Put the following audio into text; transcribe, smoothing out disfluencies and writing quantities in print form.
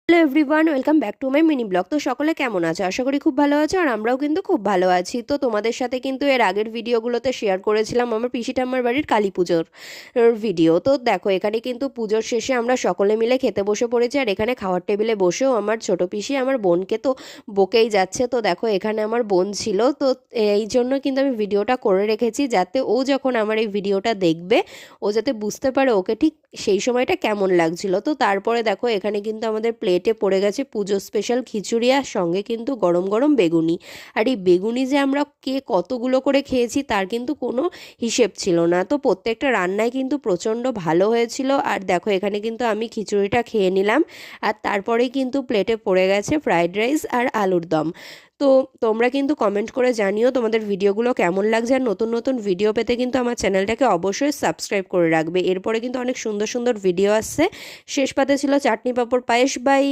Hello everyone, welcome back to my mini blog. তো সকলে কেমন আছো? আশা করি খুব ভালো আছো, আর আমরাও কিন্তু খুব ভালো আছি। তো তোমাদের সাথে কিন্তু এর আগের ভিডিওগুলোতে শেয়ার করেছিলাম আমার পিসি ঠাম্মার বাড়ির কালী পুজোর ভিডিও। তো দেখো, এখানে কিন্তু পুজোর শেষে আমরা সকলে মিলে খেতে বসে পড়েছি, আর এখানে খাওয়ার টেবিলে বসেও আমার ছোট পিসি আমার বোনকে তো বকেই যাচ্ছে। তো দেখো, এখানে আমার বোন ছিল, তো এই জন্য কিন্তু আমি ভিডিওটা করে রেখেছি, যাতে ও যখন আমার এই ভিডিওটা দেখবে ও যাতে বুঝতে পারে ওকে ঠিক সেই সময়টা কেমন লাগছিল। তো তারপরে দেখো, এখানে কিন্তু আমাদের প্লেটে পড়ে গেছে পুজো স্পেশাল খিচুড়ি, আর সঙ্গে কিন্তু গরম গরম বেগুনি। আর এই বেগুনি যে আমরা কে কতগুলো করে খেয়েছি তার কিন্তু কোনো হিসেব ছিল না। তো প্রত্যেকটা রান্নাই কিন্তু প্রচণ্ড ভালো হয়েছিল। আর দেখো, এখানে কিন্তু আমি খিচুড়িটা খেয়ে নিলাম, আর তারপরেই কিন্তু প্লেটে পড়ে গেছে ফ্রাইড রাইস আর আলুর দম। তো তোমরা কিন্তু কমেন্ট করে জানিও তোমাদের ভিডিওগুলো কেমন লাগছে, আর নতুন নতুন ভিডিও পেতে কিন্তু আমার চ্যানেলটাকে অবশ্যই সাবস্ক্রাইব করে রাখবে। এরপরে কিন্তু অনেক সুন্দর সুন্দর ভিডিও আসছে। শেষ পাতে ছিল চাটনি পাঁপড় পায়েস। বাই।